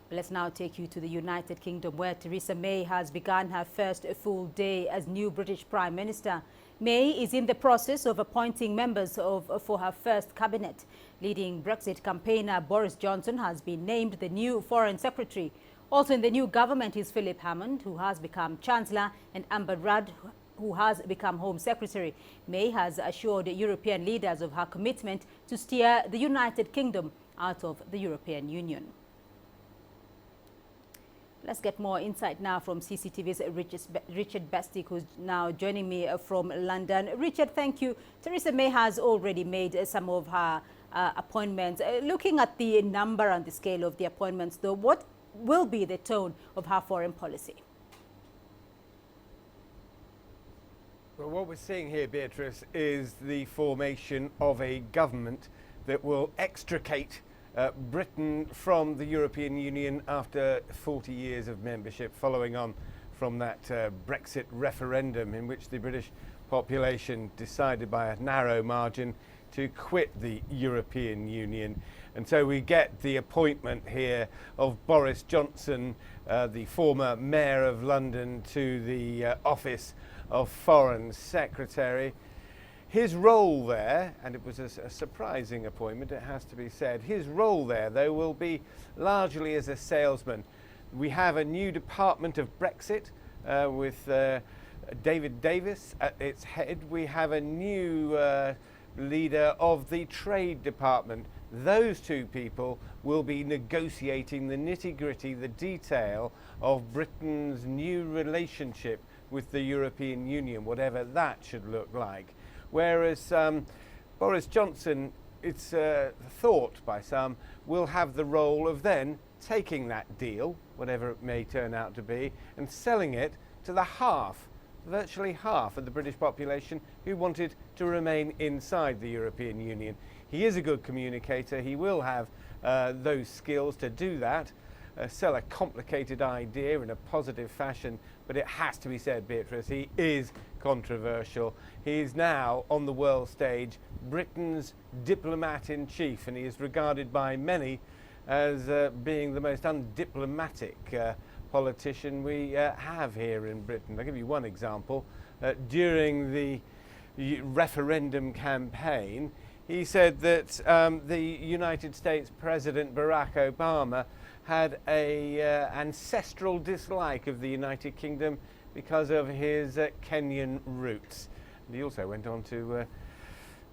Let's now take you to the United Kingdom, where Theresa May has begun her first full day as new British Prime Minister. May is in the process of appointing members for her first cabinet. Leading Brexit campaigner Boris Johnson has been named the new Foreign Secretary. Also in the new government is Philip Hammond, who has become Chancellor, and Amber Rudd, who has become Home Secretary. May has assured European leaders of her commitment to steer the United Kingdom out of the European Union. Let's get more insight now from CCTV's Richard Bestic, who's now joining me from London. Richard, thank you. Theresa May has already made some of her appointments. Looking at the number and the scale of the appointments, though, what will be the tone of her foreign policy? Well, what we're seeing here, Beatrice, is the formation of a government that will extricate Britain from the European Union after 40 years of membership, following on from that Brexit referendum in which the British population decided by a narrow margin to quit the European Union. And so we get the appointment here of Boris Johnson, the former Mayor of London, to the office of Foreign Secretary. His role there, and it was a surprising appointment, it has to be said, his role there, though, will be largely as a salesman. We have a new Department of Brexit with David Davis at its head. We have a new leader of the Trade Department. Those two people will be negotiating the nitty-gritty, the detail of Britain's new relationship with the European Union, whatever that should look like. Whereas Boris Johnson, it's thought by some, will have the role of then taking that deal, whatever it may turn out to be, and selling it to the virtually half of the British population who wanted to remain inside the European Union. He is a good communicator. He will have those skills to do that, sell a complicated idea in a positive fashion, but it has to be said, Beatrice, he is controversial. He is now on the world stage Britain's diplomat-in-chief, and he is regarded by many as being the most undiplomatic politician we have here in Britain. I'll give you one example. During the referendum campaign, he said that the United States President Barack Obama had an ancestral dislike of the United Kingdom because of his Kenyan roots. And he also went on to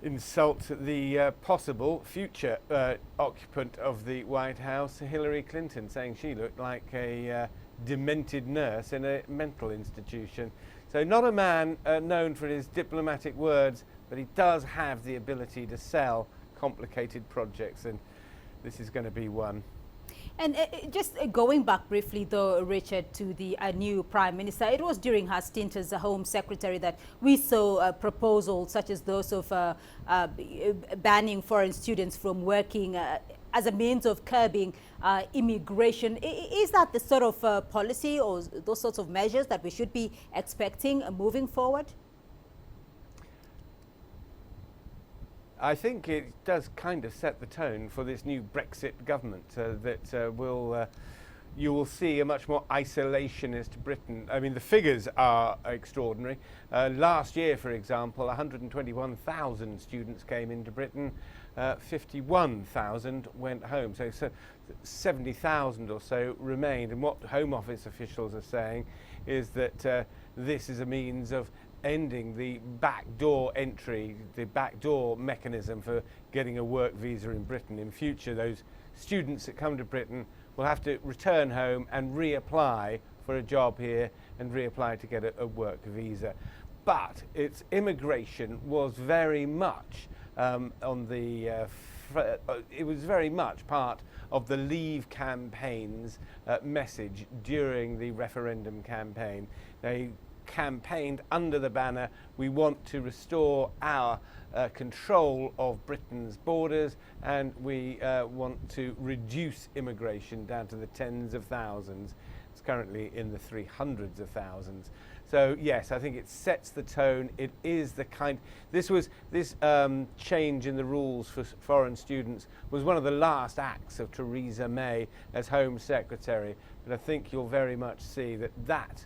insult the possible future occupant of the White House, Hillary Clinton, saying she looked like a demented nurse in a mental institution. So not a man known for his diplomatic words, but he does have the ability to sell complicated projects, and this is going to be one. And just going back briefly, though, Richard, to the new Prime Minister, it was during her stint as the Home Secretary that we saw proposals such as those of banning foreign students from working as a means of curbing immigration. Is that the sort of policy or those sorts of measures that we should be expecting moving forward? I think it does kind of set the tone for this new Brexit government that you will see a much more isolationist Britain. I mean, the figures are extraordinary. Last year, for example, 121,000 students came into Britain, 51,000 went home. So 70,000 or so remained. And what Home Office officials are saying is that this is a means of ending the backdoor entry, the backdoor mechanism for getting a work visa in Britain. In future, those students that come to Britain will have to return home and reapply for a job here and reapply to get a work visa. But its immigration was very much it was very much part of the Leave campaign's message during the referendum campaign. They campaigned under the banner, we want to restore our control of Britain's borders, and we want to reduce immigration down to the tens of thousands. It's currently in the 300s of thousands. So yes, I think it sets the tone. It is the kind. This change in the rules for foreign students was one of the last acts of Theresa May as Home Secretary. But I think you'll very much see that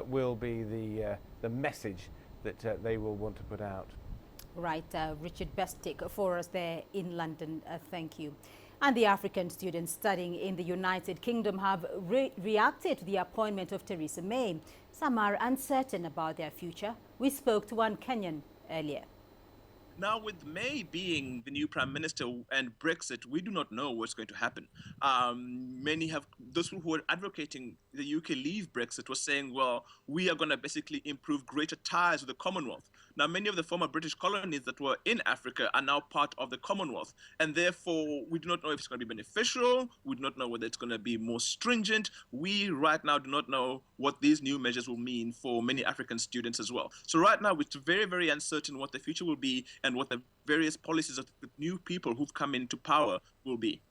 will be the message that they will want to put out. Right, Richard Bestick for us there in London. Thank you. And the African students studying in the United Kingdom have reacted to the appointment of Theresa May. Some are uncertain about their future. We spoke to one Kenyan earlier. Now, with May being the new prime minister and Brexit, we do not know what's going to happen. Those who were advocating the UK leave Brexit were saying, well, we are going to basically improve greater ties with the Commonwealth. Now, many of the former British colonies that were in Africa are now part of the Commonwealth. And therefore, we do not know if it's going to be beneficial. We do not know whether it's going to be more stringent. We right now do not know what these new measures will mean for many African students as well. So right now, it's very, very uncertain what the future will be and what the various policies of the new people who've come into power will be.